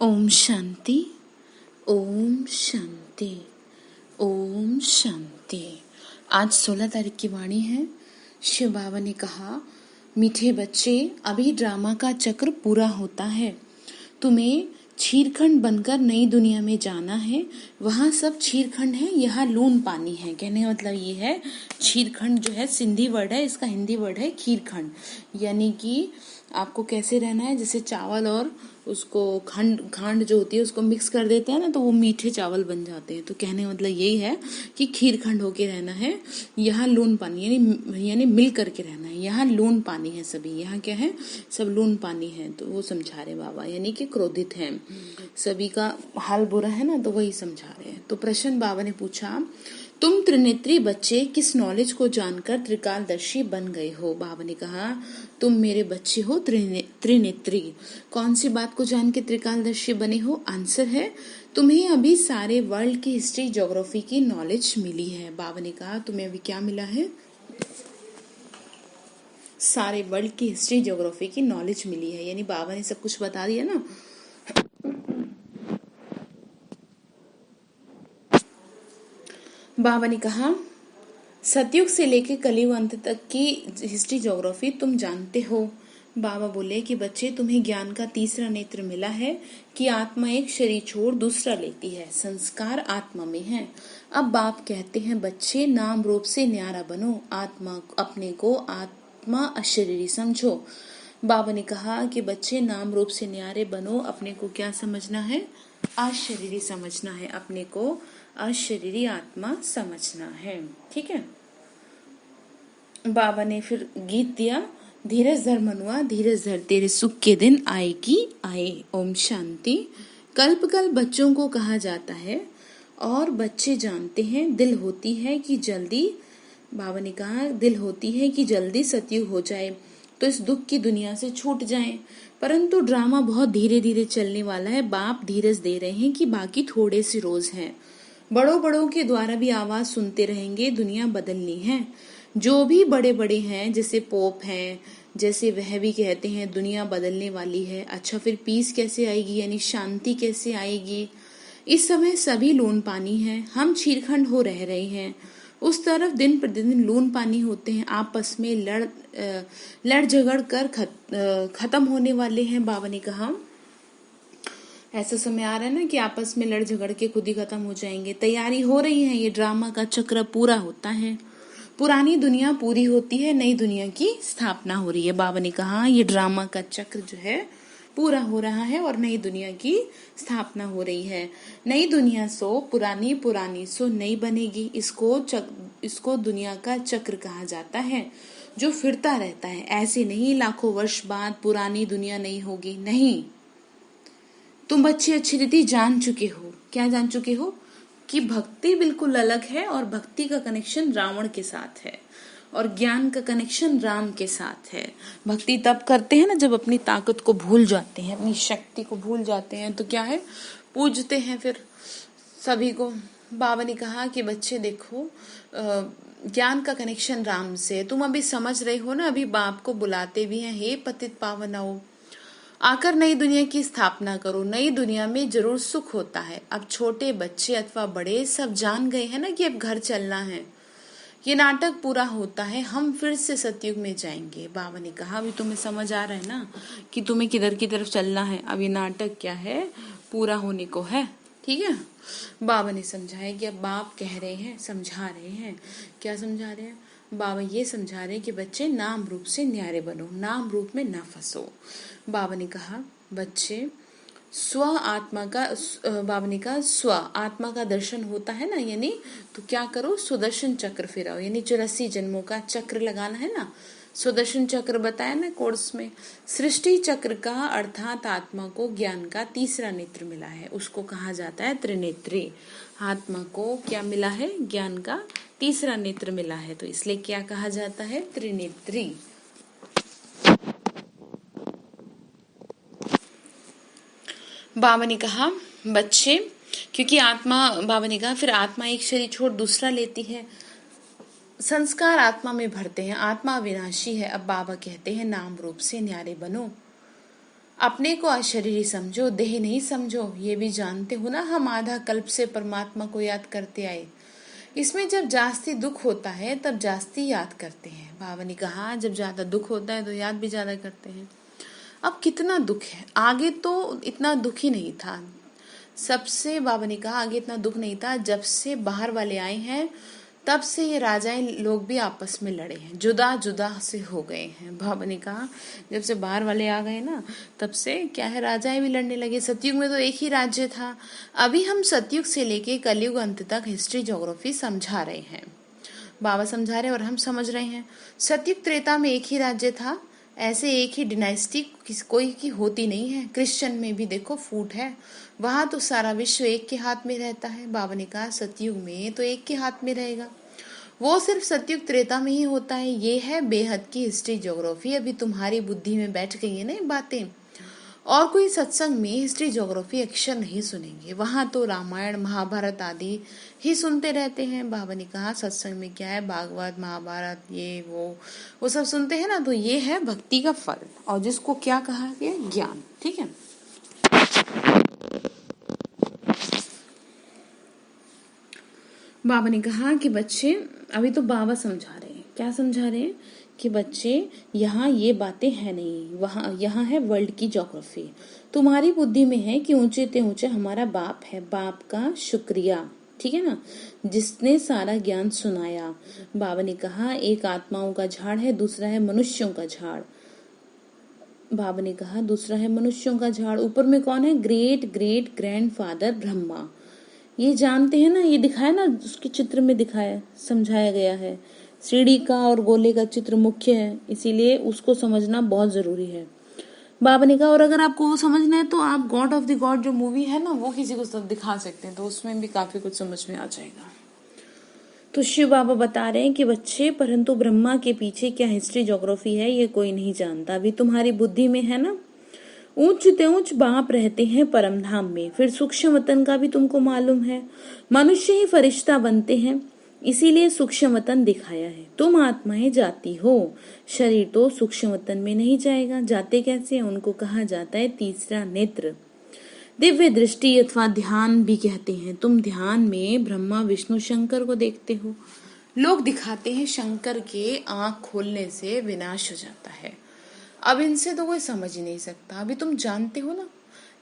ओम शांति, ओम शांति, ओम शांति। आज 16 तारीख की वाणी है। शिव बाबा ने कहा, मीठे बच्चे, अभी ड्रामा का चक्र पूरा होता है। तुम्हें छीरखंड बनकर नई दुनिया में जाना है। वहाँ सब छीरखंड है, यहाँ लून पानी है। कहने का मतलब ये है, छीरखंड जो है सिंधी वर्ड है, इसका हिंदी वर्ड है खीरखंड। यानी कि आपको कैसे रहना है, जैसे चावल और उसको खांड जो होती है उसको मिक्स कर देते हैं ना, तो वो मीठे चावल बन जाते हैं। तो कहने का मतलब यही है कि खीरखंड होके रहना है। यहाँ लून पानी यानी मिल करके रहना है। यहाँ लून पानी है सभी, यहाँ क्या है, सब लून पानी है। तो वो समझा रहे बाबा, यानी कि क्रोधित हैं, सभी का हाल बुरा है ना, तो वही समझा रहे हैं। तो प्रश्न बाबा ने पूछा, तुम त्रिनेत्री बच्चे किस नॉलेज को जानकर त्रिकालदर्शी बन गए हो? बाबा ने कहा, तुम मेरे बच्चे हो त्रिनेत्री। कौन सी बात को जान के त्रिकालदर्शी बने हो? आंसर है, तुम्हें अभी सारे वर्ल्ड की हिस्ट्री ज्योग्राफी की नॉलेज मिली है। बाबा ने कहा, तुम्हें अभी क्या मिला है? सारे वर्ल्ड की हिस्ट्री ज्योग्राफी की नॉलेज मिली है। यानी बाबा ने सब कुछ बता दिया ना। बाबा ने कहा, सतयुग से लेकर कलयुग अंत तक की हिस्ट्री ज्योग्राफी तुम जानते हो। बाबा बोले कि बच्चे, तुम्हें ज्ञान का तीसरा नेत्र मिला है कि आत्मा एक शरीर छोड़ दूसरा लेती है। संस्कार आत्मा में है। अब बाप कहते हैं, बच्चे नाम रूप से न्यारा बनो, आत्मा अपने को आत्मा अशरीरी समझो। बाबा ने कहा कि बच्चे नाम रूप से न्यारे बनो, अपने को क्या समझना है? अशरीरी समझना है, अपने को अशरीरी आत्मा समझना है। ठीक है। बाबा ने फिर गीत दिया, धीरज धर मनुआ धीरज धर, तेरे सुख के दिन आए की आए। ओम शांति। कल्प कल्प बच्चों को कहा जाता है और बच्चे जानते हैं, दिल होती है कि जल्दी, बाबा ने कहा, दिल होती है कि जल्दी सतयुग हो जाए तो इस दुख की दुनिया से छूट जाएं। परंतु ड्रामा बहुत धीरे धीरे चलने वाला है। बाप धीरज दे रहे हैं कि बाकी थोड़े से रोज हैं। बड़ों बड़ों के द्वारा भी आवाज सुनते रहेंगे, दुनिया बदलनी है। जो भी बड़े बड़े हैं, जैसे पोप हैं, जैसे वह भी कहते हैं दुनिया बदलने वाली है। अच्छा, फिर पीस कैसे आएगी, यानी शांति कैसे आएगी? इस समय सभी लून पानी है, हम छीरखंड हो रह रहे हैं। उस तरफ दिन प्रतिदिन लून पानी होते हैं, आपस में लड़ झगड़ कर खत्म होने वाले हैं। बाबा ने कहा, ऐसा समय आ रहा है ना कि आपस में लड़ झगड़ के खुद ही खत्म हो जाएंगे। तैयारी हो रही है, ये ड्रामा का चक्र पूरा होता है। पुरानी दुनिया पूरी होती है, नई दुनिया की स्थापना हो रही है। बाबा ने कहा, ये ड्रामा का चक्र जो है पूरा हो रहा है और नई दुनिया की स्थापना हो रही है। नई दुनिया सो पुरानी, पुरानी सो नई बनेगी। इसको दुनिया का चक्र कहा जाता है, जो फिरता रहता है। ऐसे नहीं लाखों वर्ष बाद पुरानी दुनिया नहीं होगी, नहीं। तुम बच्चे अच्छी रीति जान चुके हो। क्या जान चुके हो? कि भक्ति बिल्कुल अलग है और भक्ति का कनेक्शन रावण के साथ है और ज्ञान का कनेक्शन राम के साथ है। भक्ति तब करते हैं ना जब अपनी ताकत को भूल जाते हैं, अपनी शक्ति को भूल जाते हैं, तो क्या है, पूजते हैं फिर सभी को। बाबा ने कहा कि बच्चे देखो, ज्ञान का कनेक्शन राम से। तुम अभी समझ रहे हो ना, अभी बाप को बुलाते भी हैं, हे पतित पावन आओ, आकर नई दुनिया की स्थापना करो। नई दुनिया में जरूर सुख होता है। अब छोटे बच्चे अथवा बड़े सब जान गए हैं ना कि अब घर चलना है। ये नाटक पूरा होता है, हम फिर से सतयुग में जाएंगे। बाबा ने कहा, अभी तुम्हें समझ आ रहा है ना कि तुम्हें किधर की तरफ चलना है। अब ये नाटक क्या है, पूरा होने को है। ठीक है। बाबा ने समझाया कि अब बाप कह रहे हैं, समझा रहे हैं। क्या समझा रहे हैं? बाबा ये समझा रहे हैं कि बच्चे नाम रूप से न्यारे बनो, नाम रूप में ना फंसो। बाबा ने कहा, बच्चे बाबा ने कहा, स्व आत्मा का दर्शन होता है ना, यानी तो क्या करो, सुदर्शन चक्र फिराओ, यानी 84 जन्मों का चक्र लगाना है ना। सुदर्शन चक्र बताया ना कोर्स में। सृष्टि चक्र का अर्थात आत्मा को ज्ञान का तीसरा नेत्र मिला है, उसको कहा जाता है त्रिनेत्री। आत्मा को क्या मिला है? ज्ञान का तीसरा नेत्र मिला है, तो इसलिए क्या कहा जाता है? त्रिनेत्री। बाबा ने कहा, बच्चे, क्योंकि बाबा ने कहा, फिर आत्मा एक शरीर छोड़ दूसरा लेती है। संस्कार आत्मा में भरते हैं, आत्मा विनाशी है। अब बाबा कहते हैं, नाम रूप से न्यारे बनो। अपने को अशरीरी समझो, देह नहीं समझो। ये भी जानते हो ना हम आधा कल्प से परमात्मा को याद करते आए। इसमें जब जास्ती दुख होता है तब जास्ती याद करते हैं। बाबा ने कहा जब ज्यादा दुख होता है तो याद भी ज्यादा करते हैं। अब कितना दुख है, आगे तो इतना दुख ही नहीं था। सबसे बाबा ने कहा आगे इतना दुख नहीं था, जब से बाहर वाले आए हैं तब से ये राजाएं लोग भी आपस में लड़े हैं, जुदा जुदा से हो गए हैं। बाबा ने कहा जब से बाहर वाले आ गए ना तब से क्या है, राजाएं भी लड़ने लगे। सतयुग में तो एक ही राज्य था। अभी हम सतयुग से लेके कलयुग अंत तक हिस्ट्री ज्योग्राफी समझा रहे हैं। बाबा समझा रहे और हम समझ रहे हैं। सतयुग त्रेता में एक ही राज्य था, ऐसे एक ही डिनाइस्टी कोई की होती नहीं है। क्रिश्चियन में भी देखो फूट है, वहां तो सारा विश्व एक के हाथ में रहता है। बाबा ने कहा सतयुग में तो एक के हाथ में रहेगा, वो सिर्फ सतयुग त्रेता में ही होता है। ये है बेहद की हिस्ट्री ज्योग्राफी। अभी तुम्हारी बुद्धि में बैठ गई है ना ये बातें। और कोई सत्संग में हिस्ट्री ज्योग्राफी अक्षर नहीं सुनेंगे, वहां तो रामायण महाभारत आदि ही सुनते रहते हैं। बाबा ने कहा सत्संग में क्या है, भागवत महाभारत ये वो सब सुनते हैं ना, तो ये है भक्ति का फल, और जिसको क्या कहा गया, ज्ञान। ठीक है। बाबा ने कहा कि बच्चे, अभी तो बाबा समझा रहे हैं, क्या समझा रहे हैं कि बच्चे यहाँ ये बातें हैं नहीं, वहाँ यहाँ है वर्ल्ड की ज्योग्राफी। तुम्हारी बुद्धि में है कि ऊंचे ते ऊंचे हमारा बाप है, बाप का शुक्रिया, ठीक है ना, जिसने सारा ज्ञान सुनाया। बाबा ने कहा एक आत्माओं का झाड़ है, दूसरा है मनुष्यों का झाड़। बाबा ने कहा दूसरा है मनुष्यों का झाड़। ऊपर में कौन है, ग्रेट ग्रेट ग्रैंडफादर ब्रह्मा। ये जानते हैं ना, ये दिखाया ना, उसके चित्र में दिखाया समझाया गया है। सीढ़ी का और गोले का चित्र मुख्य है, इसीलिए उसको समझना बहुत जरूरी है। बाबा ने कहा और अगर आपको वो समझना है तो आप गॉड ऑफ द गॉड जो मूवी है ना वो किसी को सब दिखा सकते हैं, तो उसमें भी काफी कुछ समझ में आ जाएगा। तो शिव बाबा बता रहे हैं कि बच्चे, परंतु ब्रह्मा के पीछे क्या हिस्ट्री ज्योग्राफी है ये कोई नहीं जानता। अभी तुम्हारी बुद्धि में है ना, ऊंच ते ऊंच बाप रहते हैं परम धाम में। फिर सूक्ष्म वतन का भी तुमको मालूम है, मनुष्य ही फरिश्ता बनते हैं, इसीलिए सूक्ष्म वतन दिखाया है। तुम आत्माएं जाती हो, शरीर तो सूक्ष्म वतन में नहीं जाएगा। जाते कैसे, उनको कहा जाता है तीसरा नेत्र, दिव्य दृष्टि अथवा ध्यान भी कहते हैं। तुम ध्यान में ब्रह्मा विष्णु शंकर को देखते हो। लोग दिखाते हैं शंकर के आंख खोलने से विनाश हो जाता है। अब इनसे तो कोई समझ ही नहीं सकता। अभी तुम जानते हो ना,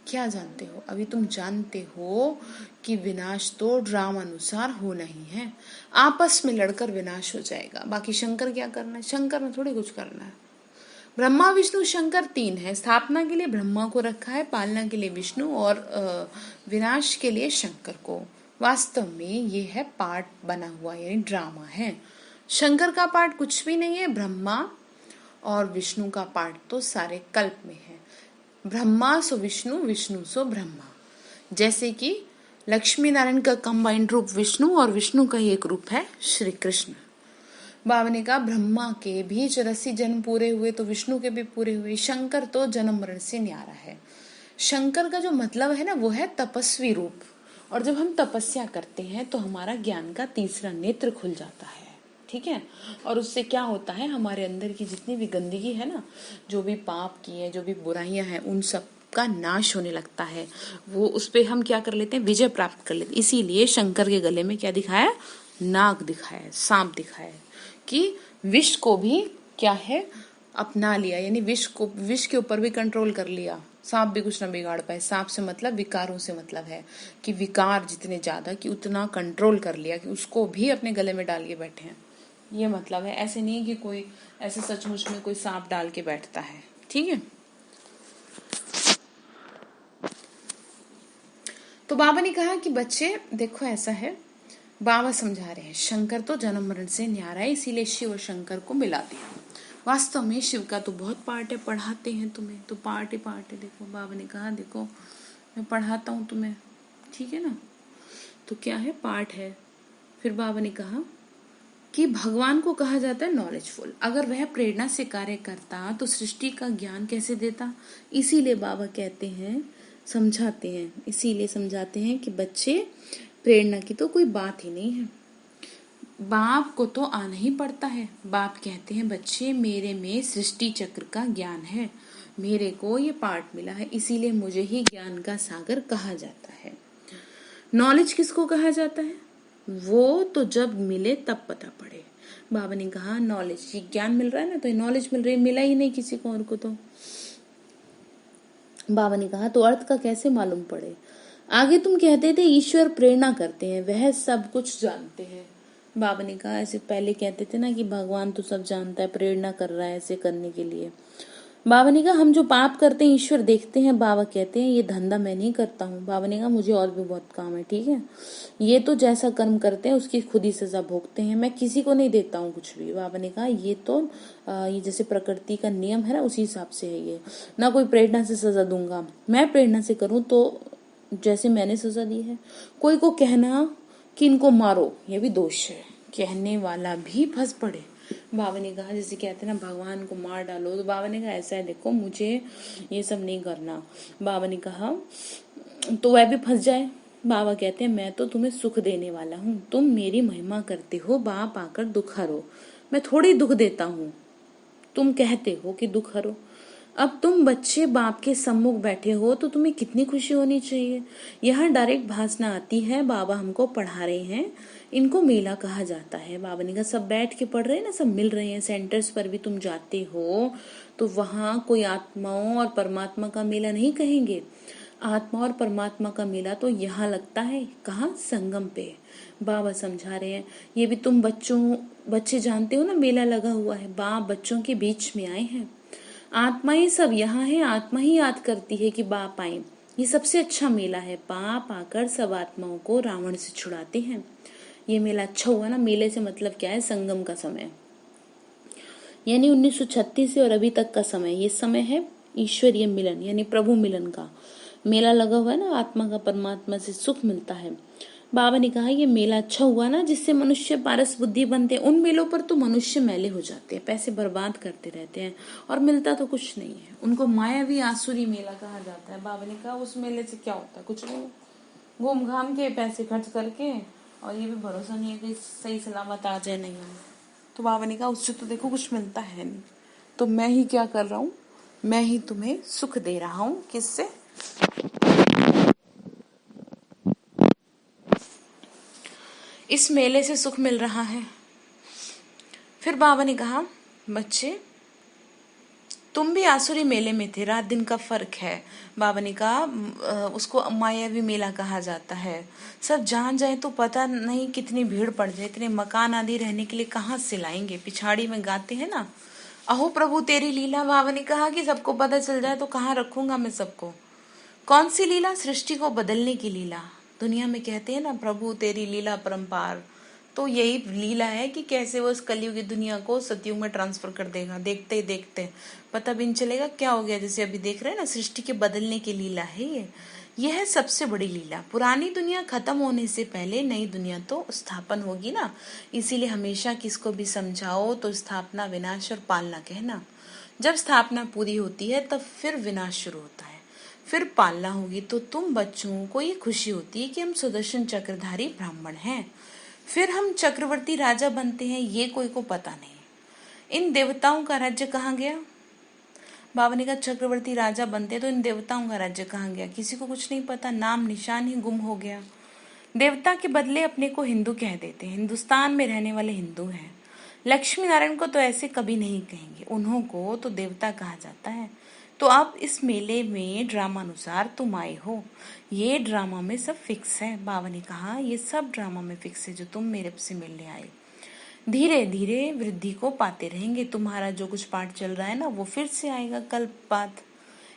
क्या जानते हो, अभी तुम जानते हो कि विनाश तो ड्रामानुसार होना ही है, आपस में लड़कर विनाश हो जाएगा। बाकी शंकर क्या करना है, शंकर ने थोड़ी कुछ करना है। ब्रह्मा विष्णु शंकर तीन है, स्थापना के लिए ब्रह्मा को रखा है, पालना के लिए विष्णु, और विनाश के लिए शंकर को। वास्तव में ये है पार्ट बना हुआ, यानी ड्रामा है। शंकर का पार्ट कुछ भी नहीं है, ब्रह्मा और विष्णु का पार्ट तो सारे कल्प में है। ब्रह्मा सो विष्णु, विष्णु सो ब्रह्मा। जैसे कि लक्ष्मी नारायण का कंबाइंड रूप विष्णु और विष्णु का ही एक रूप है श्री कृष्ण। बाबा ने कहा ब्रह्मा के भी 84 जन्म पूरे हुए तो विष्णु के भी पूरे हुए। शंकर तो जन्म मरण से न्यारा है। शंकर का जो मतलब है ना वो है तपस्वी रूप, और जब हम तपस्या करते हैं तो हमारा ज्ञान का तीसरा नेत्र खुल जाता है, ठीक है। और उससे क्या होता है, हमारे अंदर की जितनी भी गंदगी है ना, जो भी पाप की है, जो भी बुराइयां हैं, उन सब का नाश होने लगता है। वो उस पे हम क्या कर लेते हैं, विजय प्राप्त कर लेते हैं। इसीलिए शंकर के गले में क्या दिखाया, नाग दिखाया, सांप दिखाया, कि विष को भी क्या है अपना लिया, यानी विष के ऊपर भी कंट्रोल कर लिया। सांप भी कुछ ना बिगाड़ पाए। सांप से मतलब विकारों से मतलब है कि विकार जितने ज्यादा कि उतना कंट्रोल कर लिया कि उसको भी अपने गले में डाल के बैठे हैं, ये मतलब है। ऐसे नहीं कि कोई ऐसे सचमुच में कोई सांप डाल के बैठता है, ठीक है। तो बाबा ने कहा कि बच्चे देखो ऐसा है, बाबा समझा रहे हैं शंकर तो जन्म मरण से न्यारा है, इसीलिए शिव और शंकर को मिला दिया। वास्तव में शिव का तो बहुत पार्ट है, पढ़ाते हैं तुम्हें तो पार्ट है। देखो बाबा ने कहा देखो मैं पढ़ाता हूँ तुम्हें, ठीक है ना, तो क्या है, पार्ट है। फिर बाबा ने कहा कि भगवान को कहा जाता है नॉलेजफुल। अगर वह प्रेरणा से कार्य करता तो सृष्टि का ज्ञान कैसे देता। इसीलिए बाबा कहते हैं, समझाते हैं, इसीलिए समझाते हैं कि बच्चे प्रेरणा की तो कोई बात ही नहीं है, बाप को तो आना ही पड़ता है। बाप कहते हैं बच्चे मेरे में सृष्टि चक्र का ज्ञान है, मेरे को ये पाठ मिला है, इसीलिए मुझे ही ज्ञान का सागर कहा जाता है। नॉलेज किसको कहा जाता है? वो तो जब मिले तब पता पड़े। बाबा ने कहा नॉलेज, ये ज्ञान मिल रहा है ना, तो ये नॉलेज मिल रही है, मिला ही नहीं किसी को और को। तो बाबा ने कहा तो अर्थ का कैसे मालूम पड़े? आगे तुम कहते थे ईश्वर प्रेरणा करते हैं, वह सब कुछ जानते हैं। बाबा ने कहा ऐसे पहले कहते थे ना कि भगवान तो सब जानता है, प्रेरणा कर रहा है ऐसे करने के लिए। बाबा ने कहा हम जो पाप करते हैं ईश्वर देखते हैं। बाबा कहते हैं ये धंधा मैं नहीं करता हूँ। बाबा ने कहा मुझे और भी बहुत काम है, ठीक है, ये तो जैसा कर्म करते हैं उसकी खुद ही सजा भोगते हैं, मैं किसी को नहीं देता हूँ कुछ भी। बाबा ने कहा ये तो ये जैसे प्रकृति का नियम है ना, उसी हिसाब से है ये, ना कोई प्रेरणा से सजा दूंगा। मैं प्रेरणा से करूँ तो जैसे मैंने सजा दी है। कोई को कहना कि इनको मारो, ये भी दोष है, कहने वाला भी फंस पड़े। बाबा ने कहा जैसे कहते हैं ना भगवान को मार डालो, तो बाबा ने कहा ऐसा है देखो मुझे ये सब नहीं करना। बाबा ने कहा तो वह भी फंस जाए। बाबा कहते हैं मैं तो तुम्हें सुख देने वाला हूँ, तुम मेरी महिमा करते हो, बाप आकर दुख हरो। मैं थोड़ी दुख देता हूँ, तुम कहते हो कि दुख हरो। अब तुम बच्चे बाप के सम्मुख बैठे हो तो तुम्हें कितनी खुशी होनी चाहिए। यहाँ डायरेक्ट भाषण आती है, बाबा हमको पढ़ा रहे हैं, इनको मेला कहा जाता है। बाबा ने कहा सब बैठ के पढ़ रहे हैं ना, सब मिल रहे हैं। सेंटर्स पर भी तुम जाते हो तो वहां कोई आत्माओं और परमात्मा का मेला नहीं कहेंगे। आत्मा और परमात्मा का मेला तो यहाँ लगता है, कहाँ? संगम पे। बाबा समझा रहे हैं ये भी तुम बच्चे जानते हो ना, मेला लगा हुआ है, बाप बच्चों के बीच में आए हैं। आत्माएं सब यहाँ है, आत्मा ही याद करती है कि बाप आए। ये सबसे अच्छा मेला है, बाप आकर सब आत्माओं को रावण से छुड़ाते हैं। ये मेला अच्छा हुआ ना। मेले से मतलब क्या है? संगम का समय, यानी 1936 से और अभी तक का समय। ये समय है ईश्वरीय मिलन यानी प्रभु मिलन का। मेला लगा हुआ है ना, आत्मा का परमात्मा से सुख मिलता है। बाबा ने कहा ये मेला अच्छा हुआ ना, जिससे मनुष्य पारस बुद्धि बनते हैं। उन मेलों पर तो मनुष्य मैले हो जाते हैं, पैसे बर्बाद करते रहते हैं और मिलता तो कुछ नहीं है। उनको मायावी आसुरी मेला कहा जाता है। बाबा ने कहा उस मेले से क्या होता है? कुछ नहीं, घूम घाम के पैसे खर्च करके, और ये भी भरोसा नहीं है कि सही सलामत आ जाए नहीं आए। तो बाबा ने कहा उससे तो देखो कुछ मिलता है नहीं, तो मैं ही क्या कर रहा हूँ, मैं ही तुम्हें सुख दे रहा हूँ। किससे? इस मेले से सुख मिल रहा है। फिर बाबा ने कहा बच्चे तुम भी आसुरी मेले में थे, रात दिन का फर्क है। बाबा ने कहा उसको मायावी मेला कहा जाता है। सब जान जाए तो पता नहीं कितनी भीड़ पड़ जाए, इतने मकान आदि रहने के लिए कहाँ से लाएंगे। पिछाड़ी में गाते हैं ना, अहो प्रभु तेरी लीला। बाबा ने कहा कि सबको पता चल जाए तो कहाँ रखूंगा मैं सबको। कौन सी लीला? सृष्टि को बदलने की लीला। दुनिया में कहते हैं ना प्रभु तेरी लीला परंपार, तो यही लीला है कि कैसे वो इस कलयुग की दुनिया को सतयुग में ट्रांसफर कर देगा। देखते ही देखते पता भी नहीं चलेगा क्या हो गया। जैसे अभी देख रहे हैं ना, सृष्टि के बदलने की लीला है ये है सबसे बड़ी लीला। पुरानी दुनिया खत्म होने से पहले नई दुनिया तो स्थापन होगी ना। इसीलिए हमेशा किसको भी समझाओ तो स्थापना, विनाश और पालना कहना। जब स्थापना पूरी होती है तब फिर विनाश शुरू होता है, फिर पालना होगी। तो तुम बच्चों को ये खुशी होती है कि हम सुदर्शन चक्रधारी ब्राह्मण हैं, फिर हम चक्रवर्ती राजा बनते हैं, ये कोई को पता नहीं। इन देवताओं का राज्य कहाँ गया? बाबा ने कहा चक्रवर्ती राजा बनते तो इन देवताओं का राज्य कहाँ गया? किसी को कुछ नहीं पता, नाम निशान ही गुम हो गया। देवता के बदले अपने को हिंदू कह देते हैं, हिंदुस्तान में रहने वाले हिंदू हैं। लक्ष्मी नारायण को तो ऐसे कभी नहीं कहेंगे, उन्हों को तो देवता कहा जाता है। तो अब इस मेले में ड्रामा अनुसार तुम आए हो, ये ड्रामा में सब फिक्स है। बाबा ने कहा ये सब ड्रामा में फिक्स है जो तुम मेरे से मिलने आए। धीरे धीरे वृद्धि को पाते रहेंगे। तुम्हारा जो कुछ पाठ चल रहा है ना, वो फिर से आएगा कल्पपात।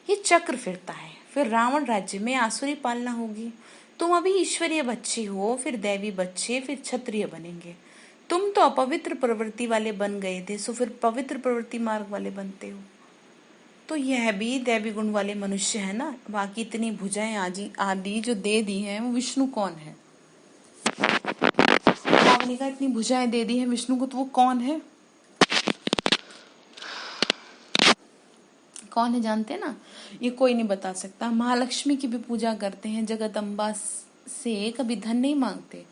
ये चक्र फिरता है, फिर रावण राज्य में आसुरी पालना होगी। तुम अभी ईश्वरीय बच्चे हो, फिर दैवी बच्चे, फिर क्षत्रिय बनेंगे। तुम तो अपवित्र प्रवृत्ति वाले बन गए थे, सो फिर पवित्र प्रवृत्ति मार्ग वाले बनते हो। तो यह भी दैवी गुण वाले मनुष्य है ना। बाकी इतनी भुजाएं आदि जो दे दी हैं, वो विष्णु कौन है? आपने कहा इतनी भुजाएं दे दी है विष्णु को, तो वो कौन है? कौन है जानते हैं ना? ये कोई नहीं बता सकता। महालक्ष्मी की भी पूजा करते हैं, जगत अम्बा से कभी धन नहीं मांगते।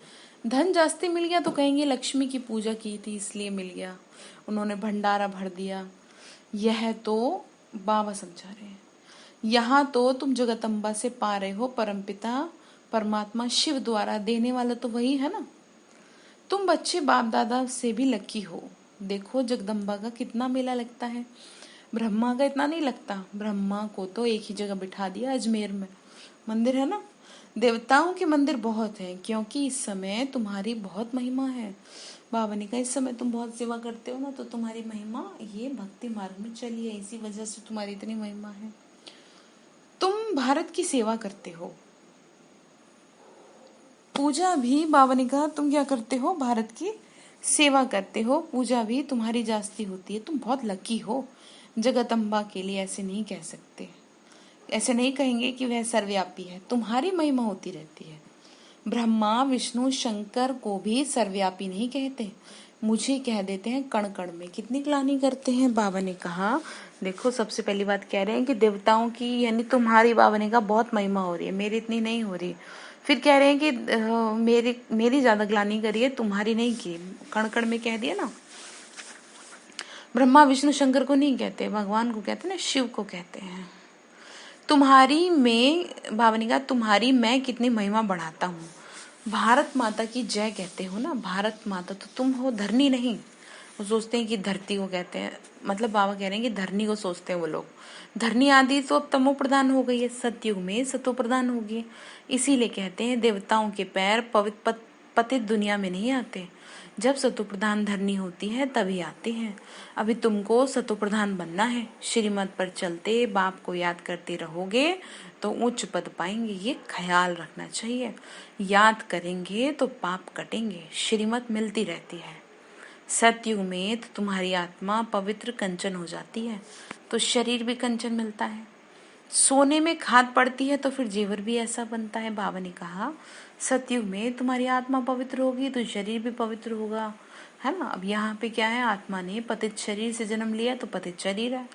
धन जास्ती मिल गया तो कहेंगे लक्ष्मी की पूजा की थी इसलिए मिल गया, उन्होंने भंडारा भर दिया। यह तो बाबा समझा रहे हैं, यहाँ तो तुम जगदम्बा से पा रहे हो परमपिता परमात्मा शिव द्वारा देने वाला तो वही है ना। तुम बच्चे बाप दादा से भी लकी हो। देखो जगदम्बा का कितना मेला लगता है, ब्रह्मा का इतना नहीं लगता। ब्रह्मा को तो एक ही जगह बिठा दिया, अजमेर में मंदिर है ना। देवताओं के मंदिर बहुत हैं, क्योंकि इस समय तुम्हारी बहुत महिमा है। बाबा ने कहा इस समय तुम बहुत सेवा करते हो ना, तो तुम्हारी महिमा ये भक्ति मार्ग में चली है, इसी वजह से तुम्हारी इतनी महिमा है। तुम भारत की सेवा करते हो, पूजा भी, बाबा ने कहा तुम क्या करते हो, भारत की सेवा करते हो, पूजा भी तुम्हारी जास्ती होती है। तुम बहुत लकी हो। जगदम्बा के लिए ऐसे नहीं कह सकते, ऐसे नहीं कहेंगे कि वह सर्वव्यापी है, तुम्हारी महिमा होती रहती है। ब्रह्मा विष्णु शंकर को भी सर्वव्यापी नहीं कहते, मुझे कह देते हैं कण कण में। कितनी ग्लानि करते हैं। बाबा ने कहा देखो सबसे पहली बात कह रहे हैं कि देवताओं की यानी तुम्हारी, बाबा ने कहा बहुत महिमा हो रही है, मेरी इतनी नहीं हो रही। फिर कह रहे हैं कि मेरी ज्यादा ग्लानि करी है, तुम्हारी नहीं की। कण कण में कह दिया ना। ब्रह्मा विष्णु शंकर को नहीं कहते, भगवान को कहते ना, शिव को कहते हैं। तुम्हारी में, बाबा ने कहा तुम्हारी मैं कितनी महिमा बढ़ाता हूँ। भारत माता की जय कहते हो ना, भारत माता तो तुम हो, धरनी नहीं। वो सोचते हैं कि धरती को कहते हैं, मतलब बाबा कह रहे हैं कि धरनी को सोचते हैं वो लोग। धरनी आदि तो अब तमो प्रधान हो गई है, सतयुग में सतो प्रधान होगी। इसीलिए कहते हैं देवताओं के पैर पतित दुनिया में नहीं आते, जब सतो प्रधान धरनी होती है तभी आते हैं। अभी तुमको सतो प्रधान बनना है, श्रीमत पर चलते बाप को याद करते रहोगे तो उच्च पद पाएंगे, ये ख्याल रखना चाहिए। याद करेंगे तो पाप कटेंगे, श्रीमत मिलती रहती है। सतयुग में तो तुम्हारी आत्मा पवित्र कंचन हो जाती है, तो शरीर भी कंचन मिलता है। सोने में खाद पड़ती है तो फिर जेवर भी ऐसा बनता है। बाबा ने कहा सतयुग में तुम्हारी आत्मा पवित्र होगी तो शरीर भी पवित्र होगा, है ना। अब यहाँ पे क्या है, आत्मा ने पतित शरीर से जन्म लिया तो पतित शरीर है।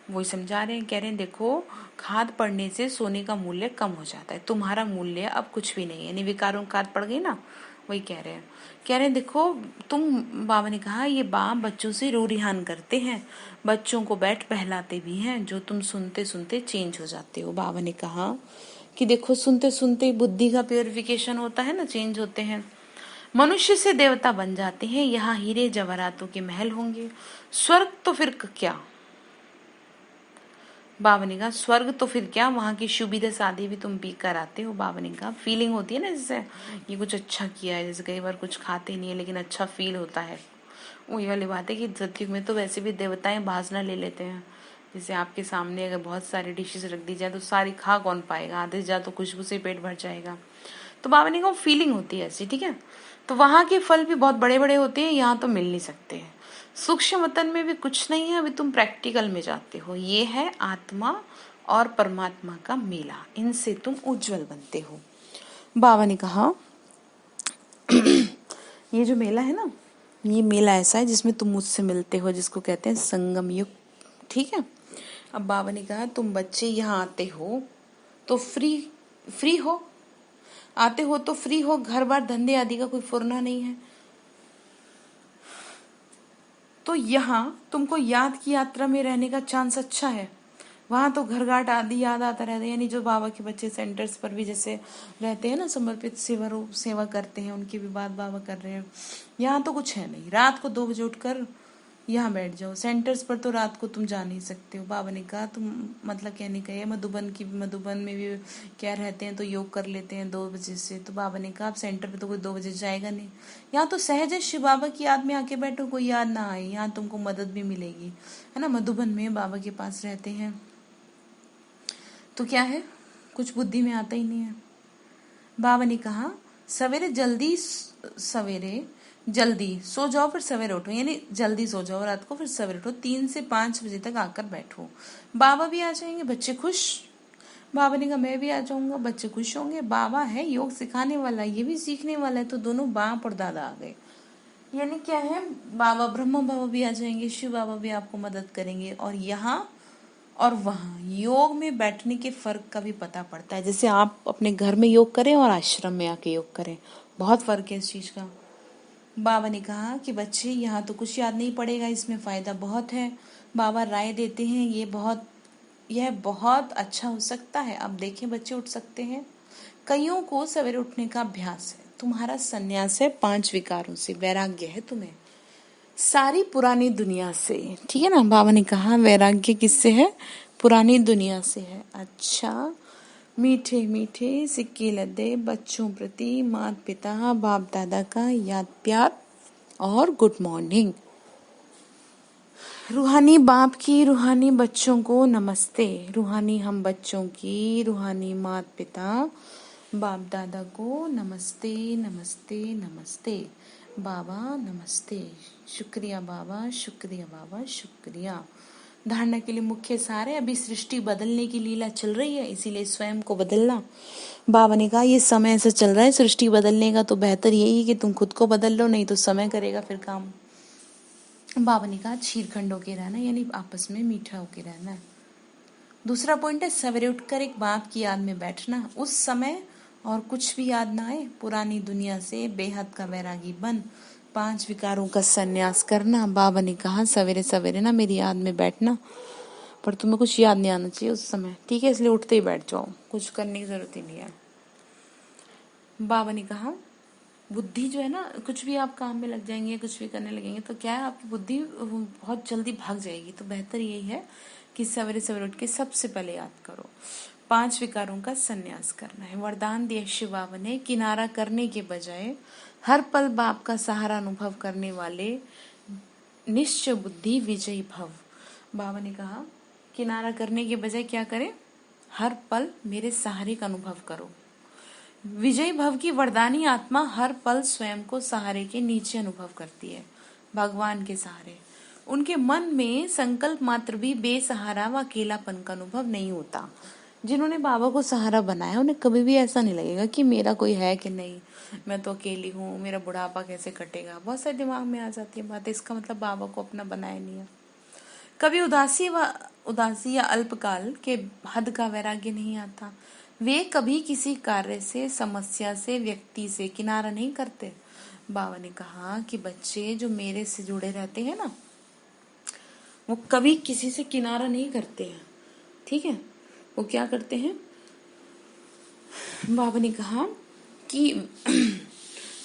वही समझा रहे हैं, कह रहे हैं देखो खाद पड़ने से सोने का मूल्य कम हो जाता है, तुम्हारा मूल्य अब कुछ भी नहीं है, यानी विकारों खाद पड़ गई ना, वही कह रहे हैं। कह रहे हैं देखो तुम, बाबा ने कहा ये बाप बच्चों से रो रिहान करते हैं, बच्चों को बैठ बहलाते भी हैं, जो तुम सुनते सुनते चेंज हो जाते हो। बाबा ने कहा कि देखो सुनते सुनते बुद्धि का प्योरिफिकेशन होता है ना, चेंज होते हैं। मनुष्य से देवता बन जाते हैं, यहाँ हीरे जवाहरातों के महल होंगे। स्वर्ग तो फिर क्या, बाबा ने कहा स्वर्ग तो फिर क्या, वहां की सुविधा शादी भी तुम पी कर आते हो। बाबा ने कहा फीलिंग होती है ना, जैसे ये कुछ अच्छा किया है, जैसे कई बार कुछ खाते नहीं है लेकिन अच्छा फील होता है। वही वाली बात है कि सतयुग में तो वैसे भी देवताएं भासना ले लेते हैं। जैसे आपके सामने अगर बहुत सारी डिशेस रख दी जाए तो सारी खा कौन पाएगा, आधे से ज्यादा तो खुशबू से पेट भर जाएगा। तो बाबा ने कहा फीलिंग होती है ऐसी, ठीक है। तो वहां के फल भी बहुत बड़े बड़े होते हैं, यहाँ तो मिल नहीं सकते हैं। सूक्ष्म वतन में भी कुछ नहीं है, अभी तुम प्रैक्टिकल में जाते हो। ये है आत्मा और परमात्मा का मेला, इनसे तुम उज्जवल बनते हो। बाबा ने कहा ये जो मेला है ना, ये मेला ऐसा है जिसमें तुम मुझसे मिलते हो, जिसको कहते हैं संगम युग, ठीक है। अब बाबा ने कहा तुम बच्चे यहाँ आते हो तो फ्री हो, आते हो तो फ्री हो, घर बार धंधे आदि का कोई फुरना नहीं है। तो यहाँ तुमको याद की यात्रा में रहने का चांस अच्छा है। वहां तो घर घाट आदि याद आता रहता है, यानी जो बाबा के बच्चे सेंटर्स पर भी जैसे रहते हैं ना, समर्पित सेवा करते हैं, उनकी भी बात बाबा कर रहे हैं। यहाँ तो कुछ है नहीं, रात को 2 बजे उठकर यहाँ बैठ जाओ। सेंटर्स पर तो रात को तुम जा नहीं सकते हो। बाबा ने कहा तुम, मतलब कहने का है मधुबन में भी क्या रहते हैं तो योग कर लेते हैं 2 बजे से। तो बाबा ने कहा आप सेंटर पे तो कोई 2 बजे जाएगा नहीं। यहाँ तो सहज है, शिव बाबा की याद में आके बैठो, कोई याद ना आए, यहाँ तुमको मदद भी मिलेगी, है ना। मधुबन में बाबा के पास रहते हैं तो क्या है, कुछ बुद्धि में आता ही नहीं है। बाबा ने कहा सवेरे जल्दी सो जाओ फिर सवेरे उठो, यानी जल्दी सो जाओ रात को, फिर सवेरे उठो, 3 से 5 बजे तक आकर बैठो। बाबा भी आ जाएंगे, बच्चे खुश। बाबा ने कहा मैं भी आ जाऊंगा, बच्चे खुश होंगे। बाबा है योग सिखाने वाला, ये भी सीखने वाला है, तो दोनों बाप और दादा आ गए। यानी क्या है, बाबा ब्रह्मा बाबा भी आ जाएंगे, शिव बाबा भी आपको मदद करेंगे। और यहाँ और वहाँ योग में बैठने के फर्क का भी पता पड़ता है। जैसे आप अपने घर में योग करें और आश्रम में आके योग करें, बहुत फर्क है इस चीज का। बाबा ने कहा कि बच्चे यहाँ तो कुछ याद नहीं पड़ेगा, इसमें फायदा बहुत है। बाबा राय देते हैं, ये बहुत यह बहुत अच्छा हो सकता है। अब देखें, बच्चे उठ सकते हैं। कईयों को सवेरे उठने का अभ्यास है। तुम्हारा संन्यास है 5 विकारों से, वैराग्य है तुम्हें सारी पुरानी दुनिया से। ठीक है ना, बाबा ने कहा वैराग्य किससे है? पुरानी दुनिया से है। अच्छा, मीठे मीठे सिक्के लदे बच्चों प्रति माता पिता बाप दादा का याद प्यार और गुड मॉर्निंग। रूहानी बाप की रूहानी बच्चों को नमस्ते। रूहानी हम बच्चों की रूहानी माता पिता बाप दादा को नमस्ते नमस्ते नमस्ते। बाबा नमस्ते। शुक्रिया बाबा, शुक्रिया बाबा, शुक्रिया। धारणा के लिए मुख्य सार है, अभी सृष्टि बदलने की लीला चल रही है, इसीलिए स्वयं को बदलना। बाबा ने कहा ये समय ऐसा चल रहा है सृष्टि बदलने का, तो बेहतर यही है कि तुम खुद को बदल लो, नहीं तो समय करेगा फिर काम। बाबा ने कहा छीरखंड होके रहना, यानी आपस में मीठा होके रहना है। दूसरा पॉइंट है सवेरे उठकर एक बाप की याद में बैठना। उस समय और कुछ भी याद ना आए, पुरानी दुनिया से बेहद का वैरागी बन 5 विकारों का संन्यास करना। बाबा ने कहा सवेरे सवेरे ना मेरी याद में बैठना, पर तुम्हें कुछ याद नहीं आना चाहिए उस समय, ठीक है? इसलिए उठते ही बैठ जाओ, कुछ करने की जरूरत ही नहीं है। बाबा ने कहा बुद्धि जो है ना, कुछ भी आप काम में लग जाएंगे, कुछ भी करने लगेंगे तो क्या है, आपकी बुद्धि बहुत जल्दी भाग जाएगी। तो बेहतर यही है कि सवेरे सवेरे उठ के सबसे पहले याद करो। 5 विकारों का संन्यास करना है। वरदान दिया शिव बाबा ने, किनारा करने के बजाय हर पल बाप का सहारा अनुभव करने वाले निश्चय बुद्धि विजयी भव। बाबा ने कहा किनारा करने के बजाय क्या करें? हर पल मेरे सहारे का अनुभव करो। विजयी भव की वरदानी आत्मा हर पल स्वयं को सहारे के नीचे अनुभव करती है, भगवान के सहारे। उनके मन में संकल्प मात्र भी बेसहारा व अकेलापन का अनुभव नहीं होता। जिन्होंने बाबा को सहारा बनाया उन्हें कभी भी ऐसा नहीं लगेगा कि मेरा कोई है कि नहीं, मैं तो अकेली हूँ, मेरा बुढ़ापा कैसे कटेगा। बहुत सारे दिमाग में आ जाती है बात, इसका मतलब बाबा को अपना बनाया नहीं है। कभी उदासी या अल्पकाल के हद का वैराग्य नहीं आता। वे कभी किसी कार्य से, समस्या से, व्यक्ति से किनारा नहीं करते। बाबा ने कहा कि बच्चे जो मेरे से जुड़े रहते हैं ना, वो कभी किसी से किनारा नहीं करते हैं, ठीक है? वो क्या करते हैं? बाबा ने कहा कि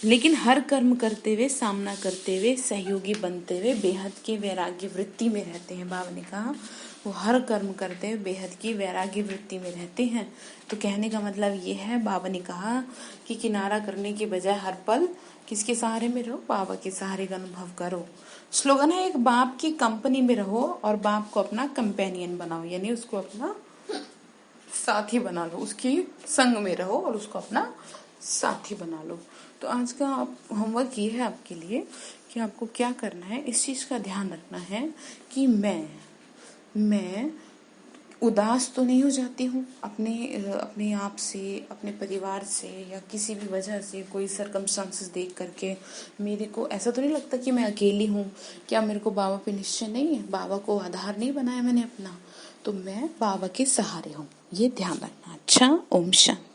लेकिन हर कर्म करते हुए, सामना करते हुए, सहयोगी बनते हुए बेहद के वैराग्य वृत्ति में रहते हैं। बाबा ने कहा वो हर कर्म करते हुए बेहद की वैराग्य वृत्ति में रहते हैं। तो कहने का मतलब ये है, बाबा ने कहा कि किनारा करने के बजाय हर पल किसके सहारे में रहो? बाबा के सहारे का अनुभव करो। स्लोगन है एक बाप की कंपनी में रहो और बाप को अपना कंपेनियन बनाओ, यानी उसको अपना साथी बना लो, उसकी संग में रहो और उसको अपना साथी बना लो। तो आज का आप होमवर्क ये है आपके लिए कि आपको क्या करना है, इस चीज का ध्यान रखना है कि मैं उदास तो नहीं हो जाती हूँ अपने आप से, अपने परिवार से, या किसी भी वजह से कोई सरकमस्टांसेस देख करके मेरे को ऐसा तो नहीं लगता कि मैं अकेली हूँ। क्या मेरे को बाबा पे निश्चय नहीं है? बाबा को आधार नहीं बनाया मैंने अपना, तो मैं बाबा के सहारे हूँ, ये ध्यान रखना। अच्छा, ओम शांति।